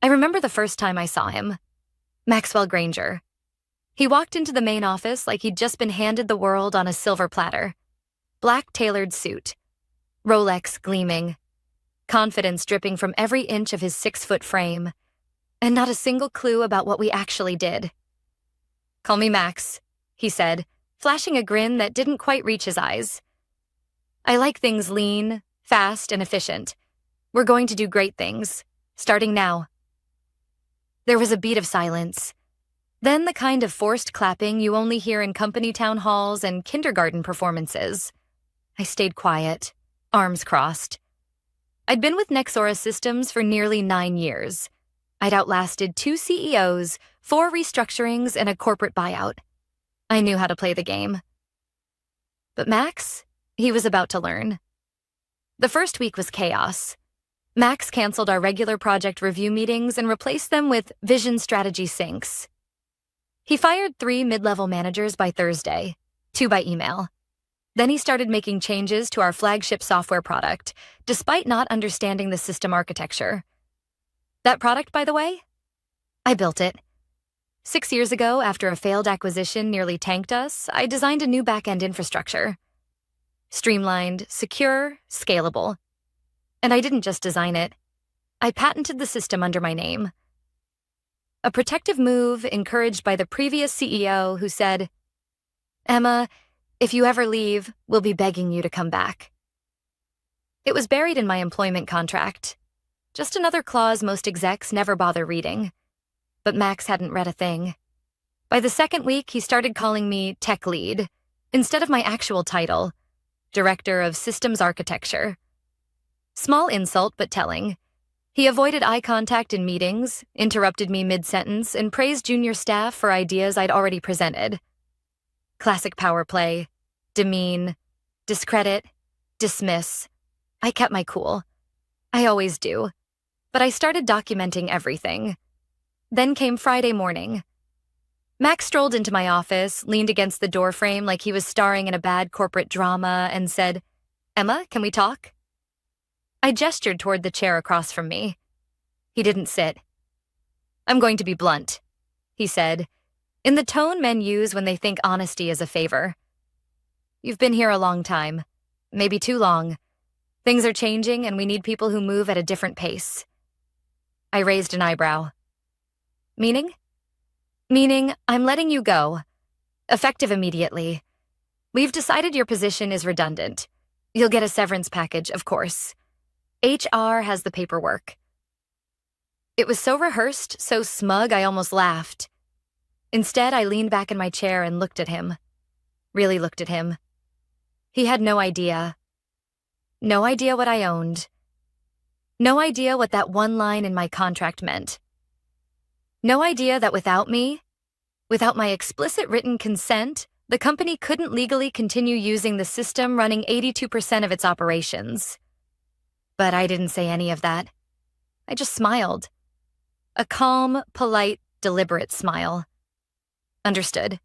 I remember the first time I saw him. Maxwell Granger. He walked into the main office like he'd just been handed the world on a silver platter. Black tailored suit. Rolex gleaming. Confidence dripping from every inch of his 6-foot frame. And not a single clue about what we actually did. "Call me Max," he said, flashing a grin that didn't quite reach his eyes. "I like things lean, fast, and efficient. We're going to do great things, starting now." There was a beat of silence. Then the kind of forced clapping you only hear in company town halls and kindergarten performances. I stayed quiet, arms crossed. I'd been with Nexora Systems for nearly 9 years. I'd outlasted 2 CEOs, 4 restructurings, and a corporate buyout. I knew how to play the game. But Max, he was about to learn. The first week was chaos. Max canceled our regular project review meetings and replaced them with vision strategy syncs. He fired 3 mid-level managers by Thursday, 2 by email. Then he started making changes to our flagship software product, despite not understanding the system architecture. That product, by the way? I built it. 6 years ago, after a failed acquisition nearly tanked us, I designed a new back-end infrastructure. Streamlined, secure, scalable. And I didn't just design it. I patented the system under my name. A protective move encouraged by the previous CEO who said, "Emma, if you ever leave, we'll be begging you to come back." It was buried in my employment contract. Just another clause most execs never bother reading. But Max hadn't read a thing. By the second week, he started calling me tech lead, instead of my actual title, Director of Systems Architecture. Small insult, but telling. He avoided eye contact in meetings, interrupted me mid-sentence, and praised junior staff for ideas I'd already presented. Classic power play, demean, discredit, dismiss. I kept my cool. I always do. But I started documenting everything. Then came Friday morning. Max strolled into my office, leaned against the doorframe like he was starring in a bad corporate drama, and said, "Emma, can we talk?" I gestured toward the chair across from me. He didn't sit. "I'm going to be blunt," he said, in the tone men use when they think honesty is a favor. "You've been here a long time, maybe too long. Things are changing and we need people who move at a different pace." I raised an eyebrow. "Meaning?" "Meaning, I'm letting you go. Effective immediately. We've decided your position is redundant. You'll get a severance package, of course. HR has the paperwork." It was so rehearsed, so smug, I almost laughed. Instead, I leaned back in my chair and looked at him. Really looked at him. He had no idea. No idea what I owned. No idea what that one line in my contract meant. No idea that without me, without my explicit written consent, the company couldn't legally continue using the system running 82% of its operations. But I didn't say any of that. I just smiled. A calm, polite, deliberate smile. "Understood,"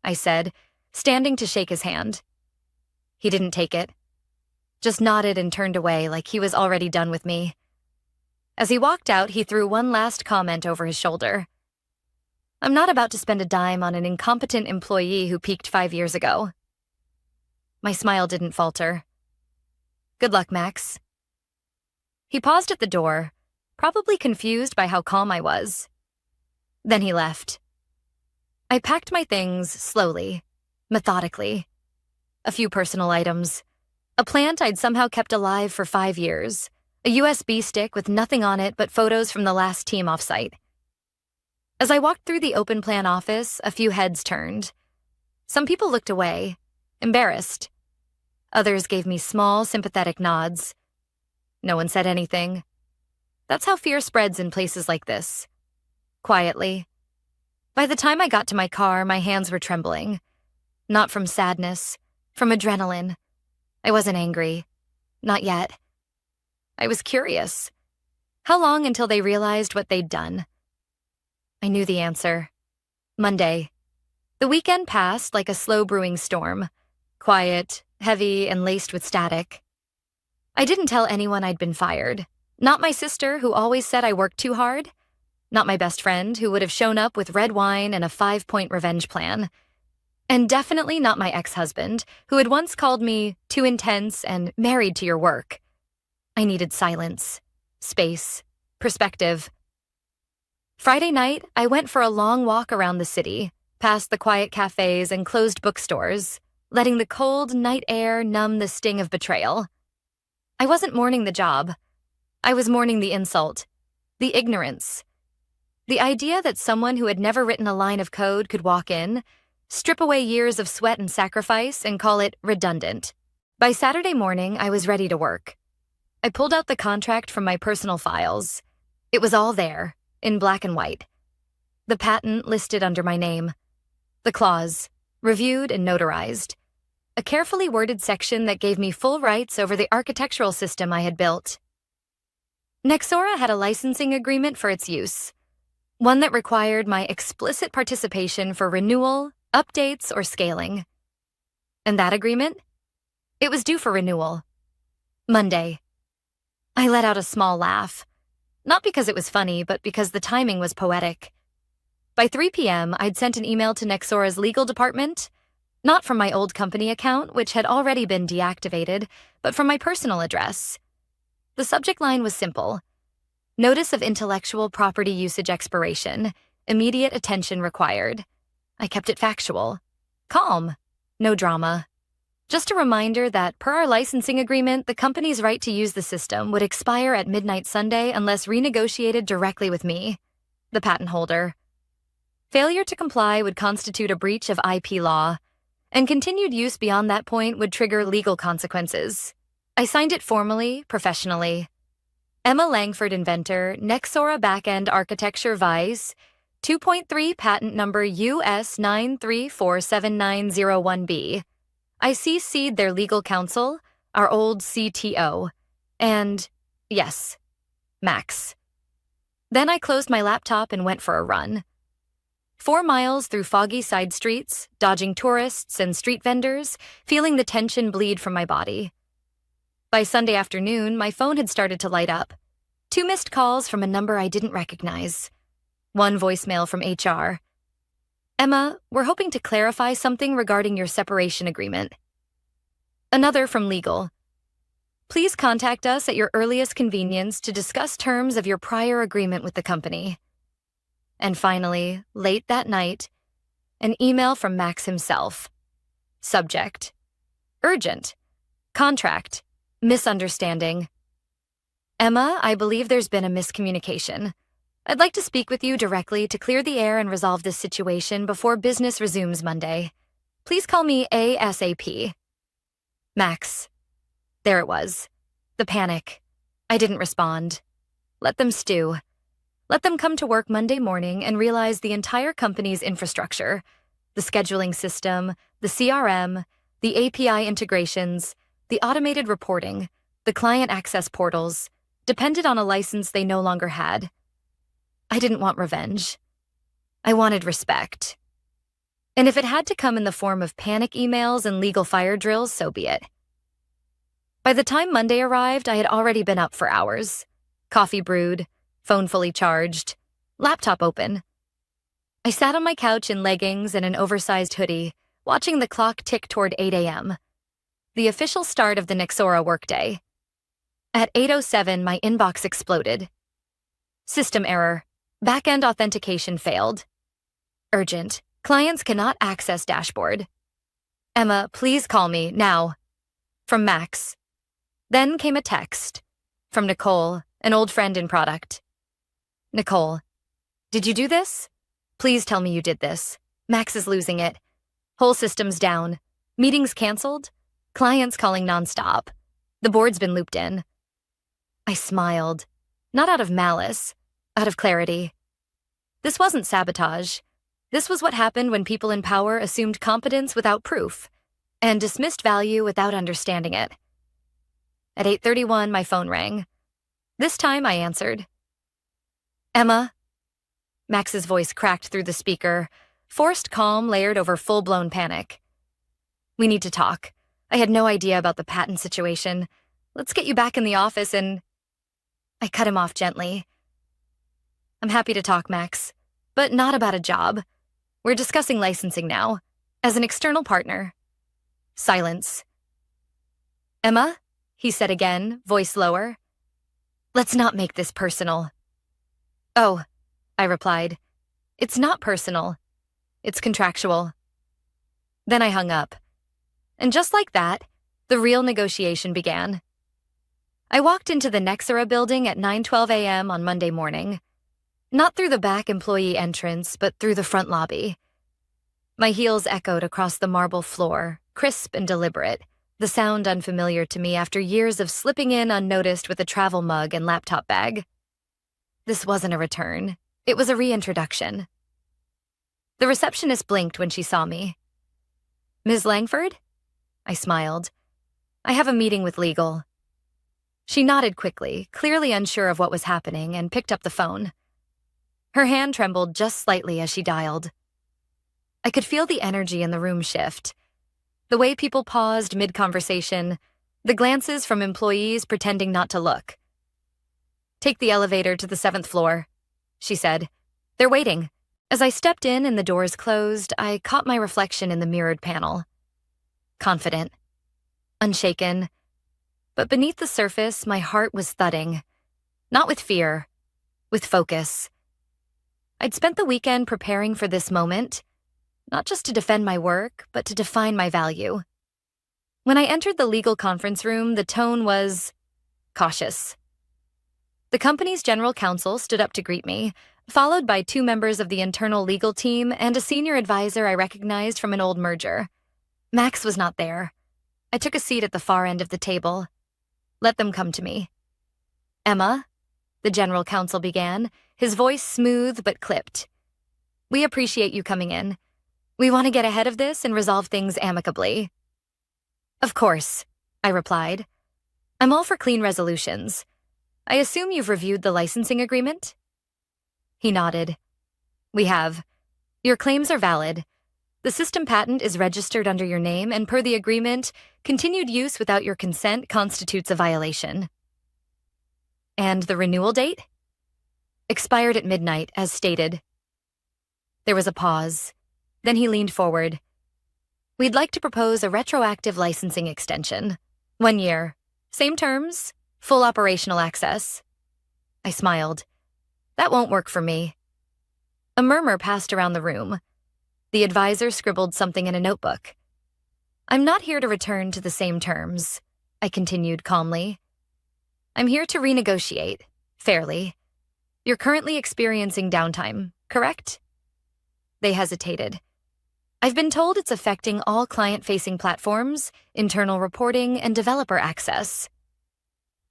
I said, standing to shake his hand. He didn't take it. Just nodded and turned away like he was already done with me. As he walked out, he threw one last comment over his shoulder. "I'm not about to spend a dime on an incompetent employee who peaked 5 years ago." My smile didn't falter. "Good luck, Max." He paused at the door, probably confused by how calm I was. Then he left. I packed my things slowly, methodically. A few personal items. A plant I'd somehow kept alive for 5 years. A USB stick with nothing on it but photos from the last team offsite. As I walked through the open plan office, a few heads turned. Some people looked away, embarrassed. Others gave me small, sympathetic nods. No one said anything. That's how fear spreads in places like this. Quietly. By the time I got to my car, my hands were trembling. Not from sadness, from adrenaline. I wasn't angry. Not yet. I was curious. How long until they realized what they'd done? I knew the answer. Monday. The weekend passed like a slow brewing storm. Quiet, heavy, and laced with static. I didn't tell anyone I'd been fired. Not my sister, who always said I worked too hard. Not my best friend who would have shown up with red wine and a 5-point revenge plan. And definitely not my ex-husband, who had once called me too intense and married to your work. I needed silence, space, perspective. Friday night, I went for a long walk around the city, past the quiet cafes and closed bookstores, letting the cold night air numb the sting of betrayal. I wasn't mourning the job. I was mourning the insult, the ignorance. The idea that someone who had never written a line of code could walk in, strip away years of sweat and sacrifice, and call it redundant. By Saturday morning, I was ready to work. I pulled out the contract from my personal files. It was all there, in black and white. The patent listed under my name. The clause, reviewed and notarized. A carefully worded section that gave me full rights over the architectural system I had built. Nexora had a licensing agreement for its use, one that required my explicit participation for renewal, updates, or scaling. And that agreement? It was due for renewal. Monday. I let out a small laugh. Not because it was funny, but because the timing was poetic. By 3 p.m., I'd sent an email to Nexora's legal department, not from my old company account, which had already been deactivated, but from my personal address. The subject line was simple. Notice of intellectual property usage expiration. Immediate attention required. I kept it factual. Calm. No drama. Just a reminder that, per our licensing agreement, the company's right to use the system would expire at midnight Sunday unless renegotiated directly with me, the patent holder. Failure to comply would constitute a breach of IP law, and continued use beyond that point would trigger legal consequences. I signed it formally, professionally. Emma Langford, inventor, Nexora Backend Architecture Vice, 2.3 patent number US 9347901B. I CC'd their legal counsel, our old CTO, and, yes, Max. Then I closed my laptop and went for a run. 4 miles through foggy side streets, dodging tourists and street vendors, feeling the tension bleed from my body. By Sunday afternoon, my phone had started to light up. 2 missed calls from a number I didn't recognize. 1 voicemail from HR. Emma, we're hoping to clarify something regarding your separation agreement. Another from legal. Please contact us at your earliest convenience to discuss terms of your prior agreement with the company. And finally, late that night, an email from Max himself. Subject: urgent. Contract. Misunderstanding. Emma, I believe there's been a miscommunication. I'd like to speak with you directly to clear the air and resolve this situation before business resumes Monday. Please call me ASAP. Max. There it was. The panic. I didn't respond. Let them stew. Let them come to work Monday morning and realize the entire company's infrastructure, the scheduling system, the CRM, the API integrations, the automated reporting, the client access portals, depended on a license they no longer had. I didn't want revenge. I wanted respect. And if it had to come in the form of panic emails and legal fire drills, so be it. By the time Monday arrived, I had already been up for hours. Coffee brewed, phone fully charged, laptop open. I sat on my couch in leggings and an oversized hoodie, watching the clock tick toward 8 a.m., the official start of the Nexora workday. At 8:07, my inbox exploded. System error. Backend authentication failed. Urgent. Clients cannot access dashboard. Emma, please call me, now. From Max. Then came a text. From Nicole, an old friend in product. Nicole, did you do this? Please tell me you did this. Max is losing it. Whole system's down. Meetings canceled. Clients calling nonstop. The board's been looped in. I smiled. Not out of malice. Out of clarity. This wasn't sabotage. This was what happened when people in power assumed competence without proof and dismissed value without understanding it. At 8:31, my phone rang. This time, I answered. Emma? Max's voice cracked through the speaker, forced calm layered over full-blown panic. We need to talk. I had no idea about the patent situation. Let's get you back in the office and... I cut him off gently. I'm happy to talk, Max. But not about a job. We're discussing licensing now, as an external partner. Silence. Emma? He said again, voice lower. Let's not make this personal. Oh, I replied. It's not personal. It's contractual. Then I hung up. And just like that, the real negotiation began. I walked into the Nexera building at 9:12 a.m. on Monday morning. Not through the back employee entrance, but through the front lobby. My heels echoed across the marble floor, crisp and deliberate, the sound unfamiliar to me after years of slipping in unnoticed with a travel mug and laptop bag. This wasn't a return. It was a reintroduction. The receptionist blinked when she saw me. Ms. Langford? I smiled. I have a meeting with legal. She nodded quickly, clearly unsure of what was happening, and picked up the phone. Her hand trembled just slightly as she dialed. I could feel the energy in the room shift. The way people paused mid-conversation, the glances from employees pretending not to look. Take the elevator to the 7th floor, she said. They're waiting. As I stepped in and the doors closed, I caught my reflection in the mirrored panel. Confident. Unshaken. But beneath the surface, my heart was thudding. Not with fear, with focus. I'd spent the weekend preparing for this moment, not just to defend my work, but to define my value. When I entered the legal conference room, the tone was cautious. The company's general counsel stood up to greet me, followed by 2 members of the internal legal team and a senior advisor I recognized from an old merger. Max was not there. I took a seat at the far end of the table. Let them come to me. Emma, the general counsel began, his voice smooth but clipped. We appreciate you coming in. We want to get ahead of this and resolve things amicably. Of course, I replied. I'm all for clean resolutions. I assume you've reviewed the licensing agreement? He nodded. We have. Your claims are valid. The system patent is registered under your name, and per the agreement, continued use without your consent constitutes a violation. And the renewal date? Expired at midnight, as stated. There was a pause. Then he leaned forward. We'd like to propose a retroactive licensing extension. 1 year. Same terms, full operational access. I smiled. That won't work for me. A murmur passed around the room. The advisor scribbled something in a notebook. I'm not here to return to the same terms, I continued calmly. I'm here to renegotiate, fairly. You're currently experiencing downtime, correct? They hesitated. I've been told it's affecting all client-facing platforms, internal reporting, and developer access.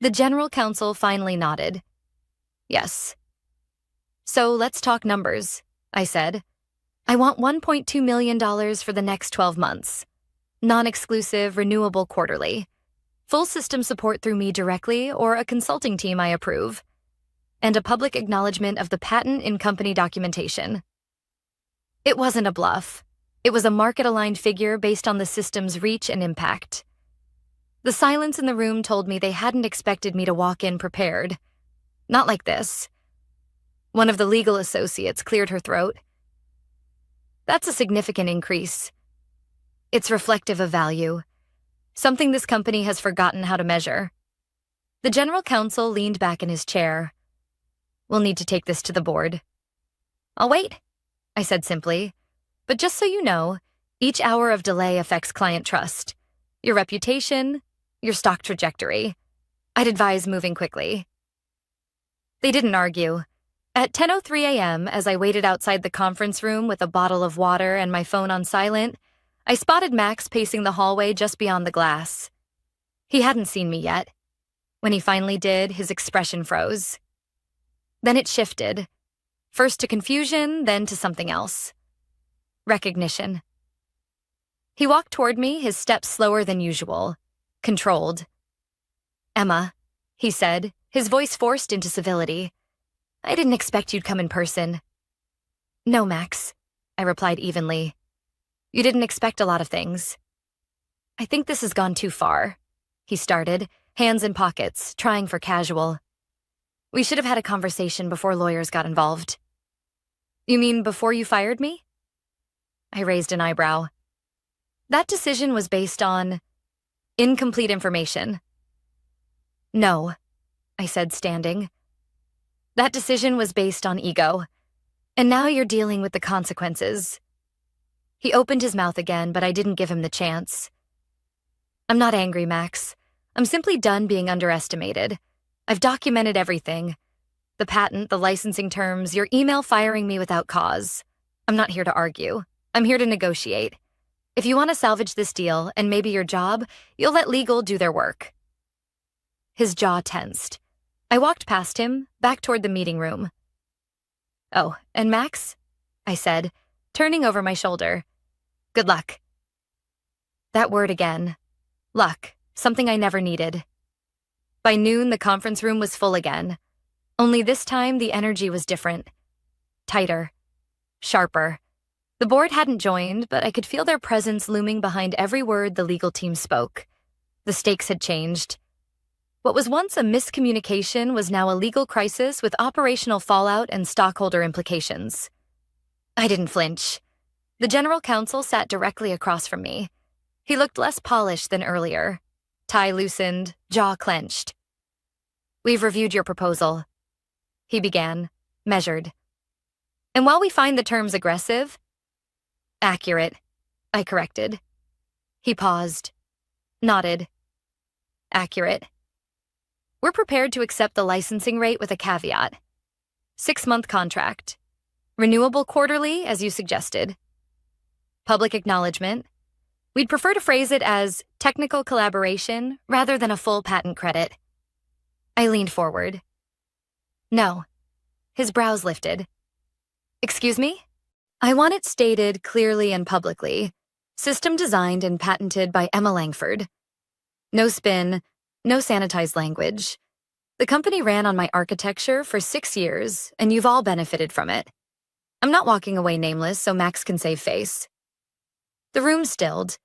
The general counsel finally nodded. Yes. So let's talk numbers, I said. I want $1.2 million for the next 12 months. Non-exclusive, renewable quarterly. Full system support through me directly or a consulting team I approve. And a public acknowledgement of the patent in company documentation. It wasn't a bluff. It was a market-aligned figure based on the system's reach and impact. The silence in the room told me they hadn't expected me to walk in prepared. Not like this. One of the legal associates cleared her throat. That's a significant increase. It's reflective of value, something this company has forgotten how to measure. The general counsel leaned back in his chair. We'll need to take this to the board. I'll wait, I said simply. But just so you know, each hour of delay affects client trust, your reputation, your stock trajectory. I'd advise moving quickly. They didn't argue. At 10:03 a.m., as I waited outside the conference room with a bottle of water and my phone on silent, I spotted Max pacing the hallway just beyond the glass. He hadn't seen me yet. When he finally did, his expression froze. Then it shifted, first to confusion, then to something else. Recognition. He walked toward me, his steps slower than usual, controlled. Emma, he said, his voice forced into civility. I didn't expect you'd come in person. No, Max, I replied evenly. You didn't expect a lot of things. I think this has gone too far, he started, hands in pockets, trying for casual. We should have had a conversation before lawyers got involved. You mean before you fired me? I raised an eyebrow. That decision was based on incomplete information. No, I said, standing. That decision was based on ego, and now you're dealing with the consequences. He opened his mouth again, but I didn't give him the chance. I'm not angry, Max. I'm simply done being underestimated. I've documented everything. The patent, the licensing terms, your email firing me without cause. I'm not here to argue. I'm here to negotiate. If you want to salvage this deal, and maybe your job, you'll let legal do their work. His jaw tensed. I walked past him, back toward the meeting room. Oh, and Max? I said, turning over my shoulder. Good luck. That word again. Luck, something I never needed. By noon, the conference room was full again. Only this time, the energy was different. Tighter. Sharper. The board hadn't joined, but I could feel their presence looming behind every word the legal team spoke. The stakes had changed. What was once a miscommunication was now a legal crisis with operational fallout and stockholder implications. I didn't flinch. The general counsel sat directly across from me. He looked less polished than earlier. Tie loosened, jaw clenched. We've reviewed your proposal, he began, measured. And while we find the terms aggressive, accurate, I corrected. He paused, nodded. Accurate. We're prepared to accept the licensing rate with a caveat. 6-month contract. Renewable quarterly, as you suggested. Public acknowledgement. We'd prefer to phrase it as technical collaboration rather than a full patent credit. I leaned forward. No. His brows lifted. Excuse me? I want it stated clearly and publicly. System designed and patented by Emma Langford. No spin, no sanitized language. The company ran on my architecture for 6 years, and you've all benefited from it. I'm not walking away nameless so Max can save face. The room stilled.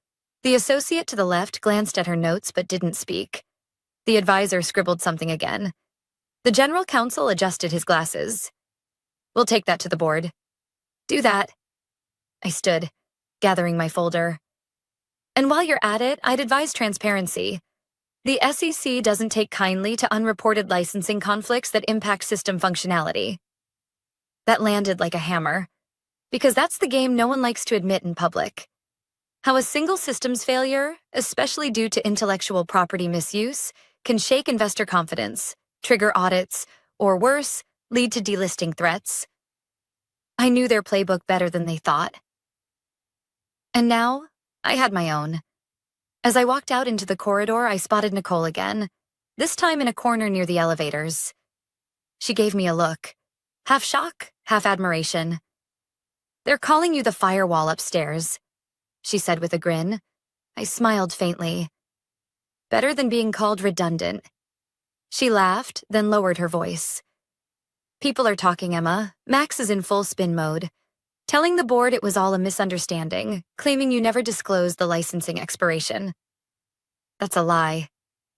The associate to the left glanced at her notes but didn't speak. The advisor scribbled something again. The general counsel adjusted his glasses. We'll take that to the board. Do that. I stood, gathering my folder. And while you're at it, I'd advise transparency. The SEC doesn't take kindly to unreported licensing conflicts that impact system functionality. That landed like a hammer, because that's the game no one likes to admit in public. How a single systems failure, especially due to intellectual property misuse, can shake investor confidence, trigger audits, or worse, lead to delisting threats. I knew their playbook better than they thought. And now, I had my own. As I walked out into the corridor, I spotted Nicole again, this time in a corner near the elevators. She gave me a look, half shock, half admiration. They're calling you the firewall upstairs, she said with a grin. I smiled faintly. Better than being called redundant. She laughed, then lowered her voice. People are talking, Emma. Max is in full spin mode. Telling the board it was all a misunderstanding, claiming you never disclosed the licensing expiration. That's a lie,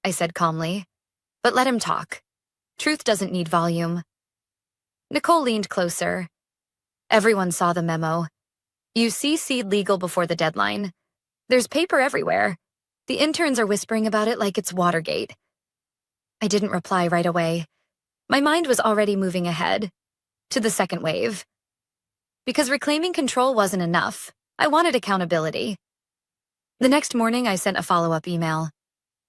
I said calmly. But let him talk. Truth doesn't need volume. Nicole leaned closer. Everyone saw the memo. You CC'd legal before the deadline. There's paper everywhere. The interns are whispering about it like it's Watergate. I didn't reply right away. My mind was already moving ahead, to the second wave. Because reclaiming control wasn't enough. I wanted accountability. The next morning, I sent a follow-up email.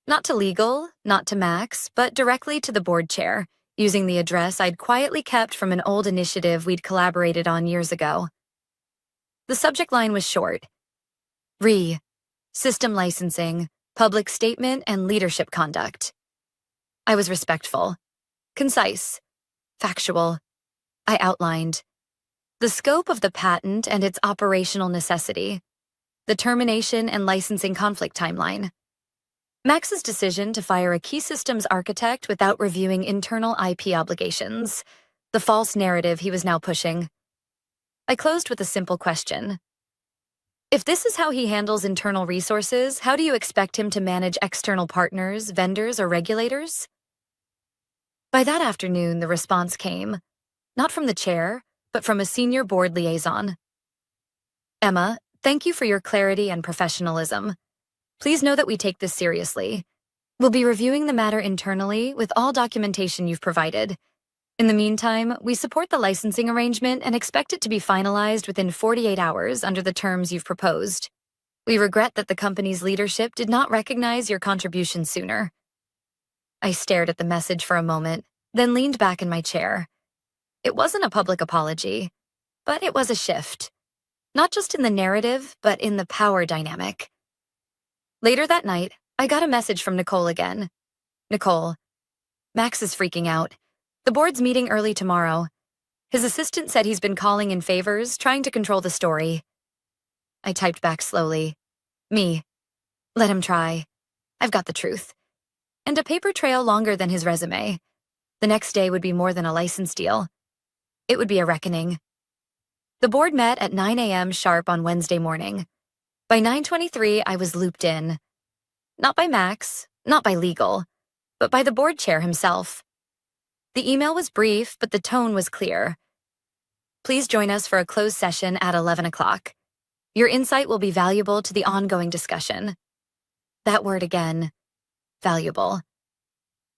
Not to legal, not to Max, but directly to the board chair, using the address I'd quietly kept from an old initiative we'd collaborated on years ago. The subject line was short. System licensing, public statement, and leadership conduct. I was respectful, concise, factual. I outlined the scope of the patent and its operational necessity, the termination and licensing conflict timeline, Max's decision to fire a key systems architect without reviewing internal IP obligations, the false narrative he was now pushing. I closed with a simple question. If this is how he handles internal resources, how do you expect him to manage external partners, vendors, or regulators? By that afternoon, the response came, not from the chair, but from a senior board liaison. Emma, thank you for your clarity and professionalism. Please know that we take this seriously. We'll be reviewing the matter internally with all documentation you've provided. In the meantime, we support the licensing arrangement and expect it to be finalized within 48 hours under the terms you've proposed. We regret that the company's leadership did not recognize your contribution sooner. I stared at the message for a moment, then leaned back in my chair. It wasn't a public apology, but it was a shift. Not just in the narrative, but in the power dynamic. Later that night, I got a message from Nicole again. Nicole, Max is freaking out. The board's meeting early tomorrow. His assistant said he's been calling in favors, trying to control the story. I typed back slowly. Me. Let him try. I've got the truth. And a paper trail longer than his resume. The next day would be more than a license deal. It would be a reckoning. The board met at 9 a.m. sharp on Wednesday morning. By 9:23, I was looped in. Not by Max, not by legal, but by the board chair himself. The email was brief, but the tone was clear. Please join us for a closed session at 11 o'clock. Your insight will be valuable to the ongoing discussion. That word again, valuable.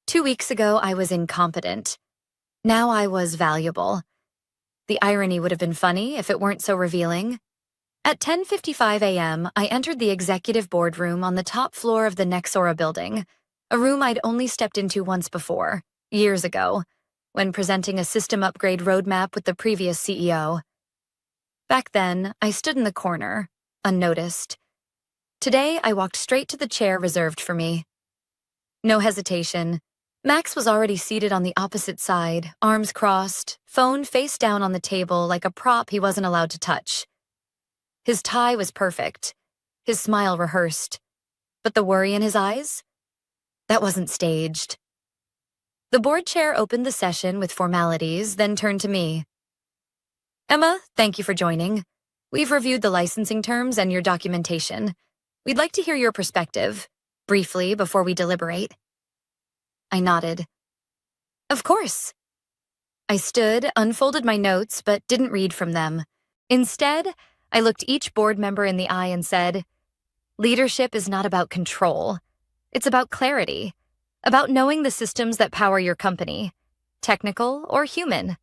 2 weeks ago, I was incompetent. Now I was valuable. The irony would have been funny if it weren't so revealing. At 10:55 a.m., I entered the executive boardroom on the top floor of the Nexora building, a room I'd only stepped into once before, years ago, when presenting a system upgrade roadmap with the previous CEO. Back then, I stood in the corner, unnoticed. Today, I walked straight to the chair reserved for me. No hesitation. Max was already seated on the opposite side, arms crossed, phone face down on the table like a prop he wasn't allowed to touch. His tie was perfect, his smile rehearsed, but the worry in his eyes? That wasn't staged. The board chair opened the session with formalities, then turned to me. Emma, thank you for joining. We've reviewed the licensing terms and your documentation. We'd like to hear your perspective, briefly, before we deliberate. I nodded. Of course. I stood, unfolded my notes, but didn't read from them. Instead, I looked each board member in the eye and said, leadership is not about control. It's about clarity, about knowing the systems that power your company, technical or human.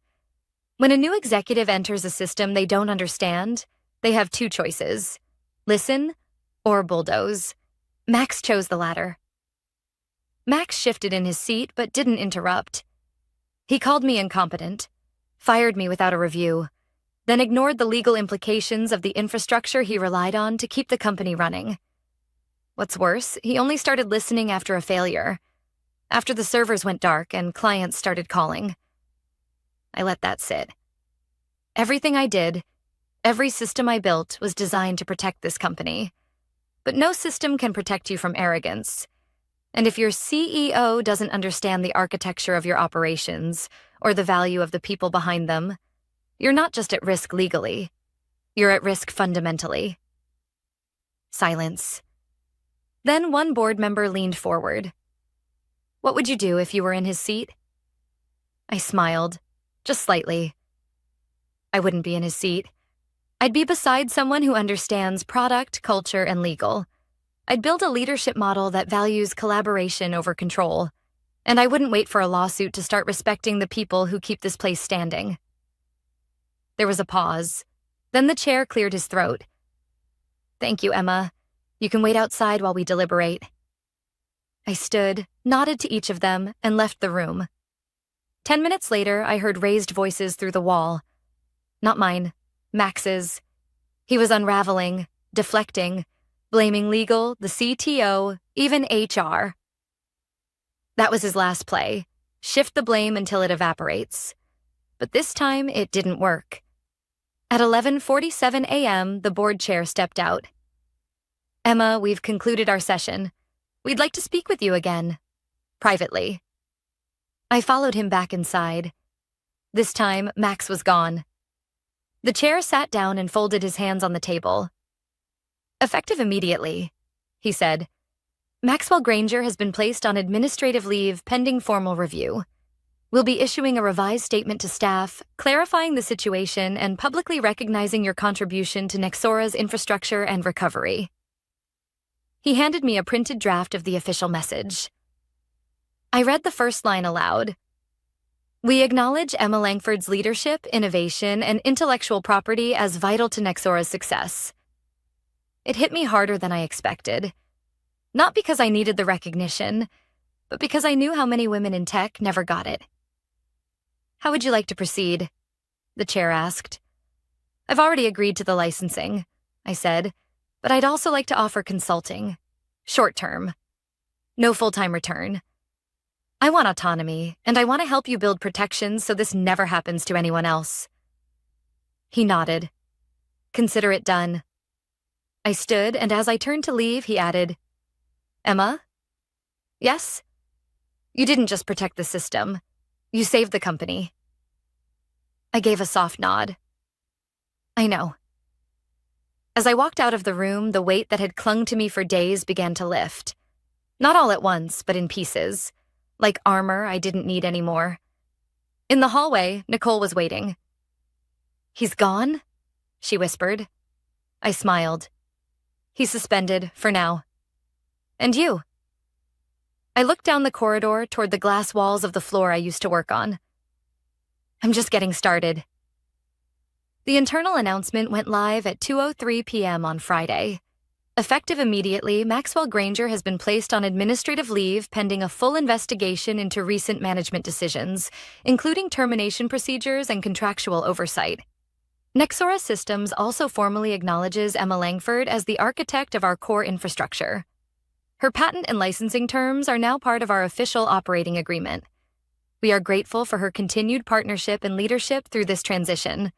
When a new executive enters a system they don't understand, they have two choices: listen or bulldoze. Max chose the latter. Max shifted in his seat but didn't interrupt. He called me incompetent, fired me without a review, then ignored the legal implications of the infrastructure he relied on to keep the company running. What's worse, he only started listening after a failure, after the servers went dark and clients started calling. I let that sit. Everything I did, every system I built was designed to protect this company. But no system can protect you from arrogance. And if your CEO doesn't understand the architecture of your operations or the value of the people behind them, you're not just at risk legally. You're at risk fundamentally. Silence. Then one board member leaned forward. What would you do if you were in his seat? I smiled, just slightly. I wouldn't be in his seat. I'd be beside someone who understands product, culture, and legal. I'd build a leadership model that values collaboration over control, and I wouldn't wait for a lawsuit to start respecting the people who keep this place standing. There was a pause. Then the chair cleared his throat. Thank you, Emma. You can wait outside while we deliberate. I stood, nodded to each of them, and left the room. 10 minutes later, I heard raised voices through the wall. Not mine, Max's. He was unraveling, deflecting, blaming legal, the CTO, even HR. That was his last play. Shift the blame until it evaporates. But this time, it didn't work. At 11:47 a.m., the board chair stepped out. Emma, we've concluded our session. We'd like to speak with you again. Privately. I followed him back inside. This time, Max was gone. The chair sat down and folded his hands on the table. Effective immediately, he said. Maxwell Granger has been placed on administrative leave pending formal review. We'll be issuing a revised statement to staff, clarifying the situation and publicly recognizing your contribution to Nexora's infrastructure and recovery. He handed me a printed draft of the official message. I read the first line aloud. We acknowledge Emma Langford's leadership, innovation, and intellectual property as vital to Nexora's success. It hit me harder than I expected. Not because I needed the recognition, but because I knew how many women in tech never got it. How would you like to proceed? The chair asked. I've already agreed to the licensing, I said, but I'd also like to offer consulting. Short term. No full-time return. I want autonomy, and I want to help you build protections so this never happens to anyone else. He nodded. Consider it done. I stood, and as I turned to leave, he added, Emma? Yes? You didn't just protect the system. You saved the company. I gave a soft nod. I know. As I walked out of the room, the weight that had clung to me for days began to lift. Not all at once, but in pieces, like armor I didn't need anymore. In the hallway, Nicole was waiting. He's gone? She whispered. I smiled. He's suspended, for now. And you? I looked down the corridor toward the glass walls of the floor I used to work on. I'm just getting started. The internal announcement went live at 2:03 p.m. on Friday. Effective immediately, Maxwell Granger has been placed on administrative leave pending a full investigation into recent management decisions, including termination procedures and contractual oversight. Nexora Systems also formally acknowledges Emma Langford as the architect of our core infrastructure. Her patent and licensing terms are now part of our official operating agreement. We are grateful for her continued partnership and leadership through this transition.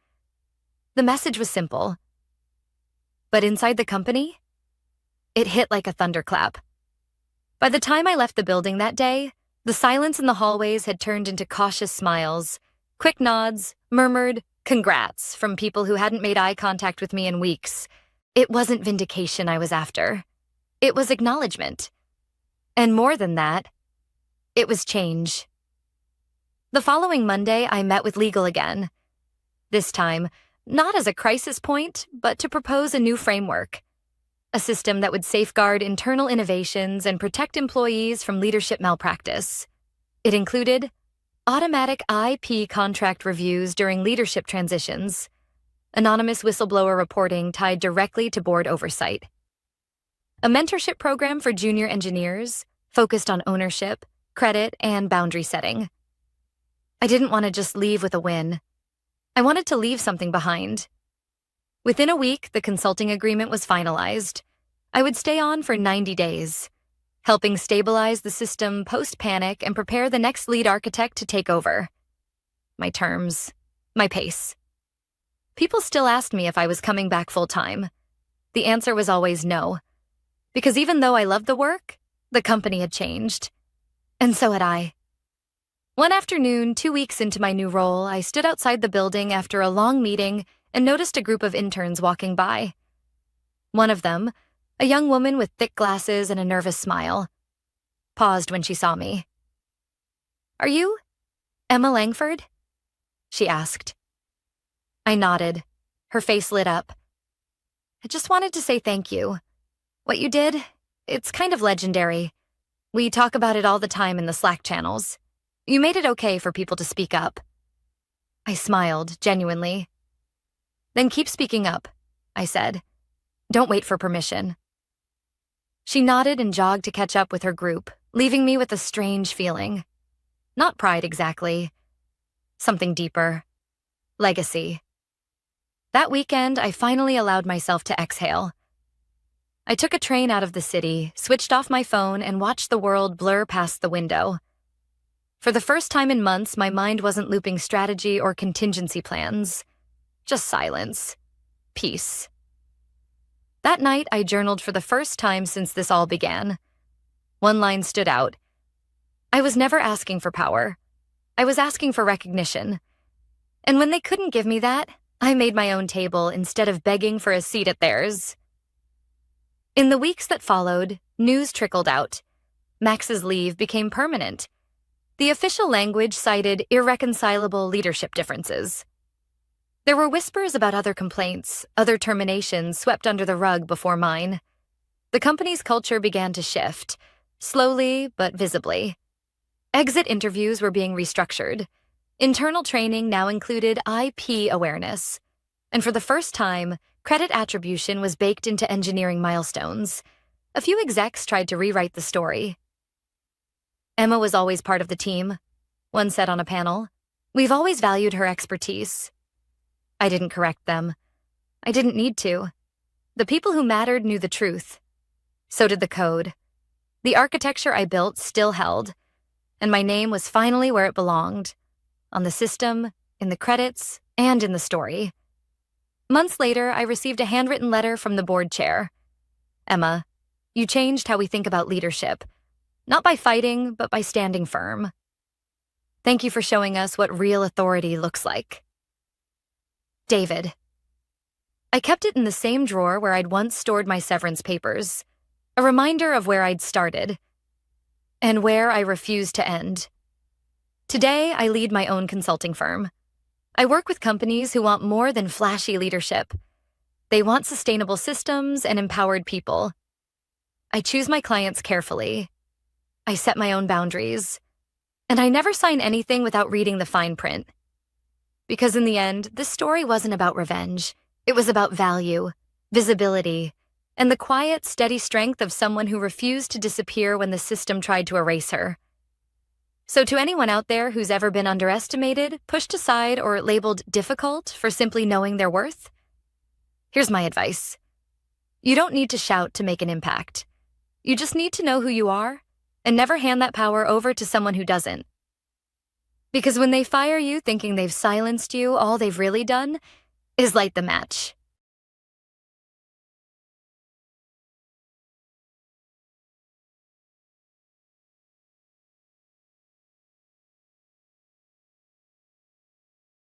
The message was simple. But inside the company, it hit like a thunderclap. By the time I left the building that day, the silence in the hallways had turned into cautious smiles, quick nods, murmured, congrats from people who hadn't made eye contact with me in weeks. It wasn't vindication I was after. It was acknowledgement. And more than that, it was change. The following Monday, I met with legal again. This time, not as a crisis point, but to propose a new framework. A system that would safeguard internal innovations and protect employees from leadership malpractice. It included automatic IP contract reviews during leadership transitions, anonymous whistleblower reporting tied directly to board oversight, a mentorship program for junior engineers focused on ownership, credit, and boundary setting. I didn't want to just leave with a win. I wanted to leave something behind. Within a week, the consulting agreement was finalized. I would stay on for 90 days, helping stabilize the system post-panic and prepare the next lead architect to take over. My terms, my pace. People still asked me if I was coming back full-time. The answer was always no, because even though I loved the work, the company had changed. And so had I. One afternoon, 2 weeks into my new role, I stood outside the building after a long meeting and noticed a group of interns walking by. One of them, a young woman with thick glasses and a nervous smile, paused when she saw me. Are you Emma Langford? She asked. I nodded. Her face lit up. I just wanted to say thank you. What you did, it's kind of legendary. We talk about it all the time in the Slack channels. You made it okay for people to speak up. I smiled, genuinely. Then keep speaking up, I said. Don't wait for permission. She nodded and jogged to catch up with her group, leaving me with a strange feeling. Not pride exactly. Something deeper. Legacy. That weekend, I finally allowed myself to exhale. I took a train out of the city, switched off my phone, and watched the world blur past the window. For the first time in months, my mind wasn't looping strategy or contingency plans. Just silence. Peace. That night, I journaled for the first time since this all began. One line stood out. I was never asking for power. I was asking for recognition. And when they couldn't give me that, I made my own table instead of begging for a seat at theirs. In the weeks that followed, news trickled out. Max's leave became permanent. The official language cited irreconcilable leadership differences. There were whispers about other complaints, other terminations swept under the rug before mine. The company's culture began to shift, slowly but visibly. Exit interviews were being restructured. Internal training now included IP awareness. And for the first time, credit attribution was baked into engineering milestones. A few execs tried to rewrite the story. Emma was always part of the team, one said on a panel. We've always valued her expertise. I didn't correct them. I didn't need to. The people who mattered knew the truth. So did the code. The architecture I built still held, and my name was finally where it belonged, on the system, in the credits, and in the story. Months later, I received a handwritten letter from the board chair. Emma, you changed how we think about leadership, not by fighting, but by standing firm. Thank you for showing us what real authority looks like. David. I kept it in the same drawer where I'd once stored my severance papers, a reminder of where I'd started and where I refused to end. Today, I lead my own consulting firm. I work with companies who want more than flashy leadership. They want sustainable systems and empowered people. I choose my clients carefully. I set my own boundaries. And I never sign anything without reading the fine print. Because in the end, this story wasn't about revenge. It was about value, visibility, and the quiet, steady strength of someone who refused to disappear when the system tried to erase her. So to anyone out there who's ever been underestimated, pushed aside, or labeled difficult for simply knowing their worth, here's my advice. You don't need to shout to make an impact. You just need to know who you are and never hand that power over to someone who doesn't. Because when they fire you thinking they've silenced you, all they've really done is light the match.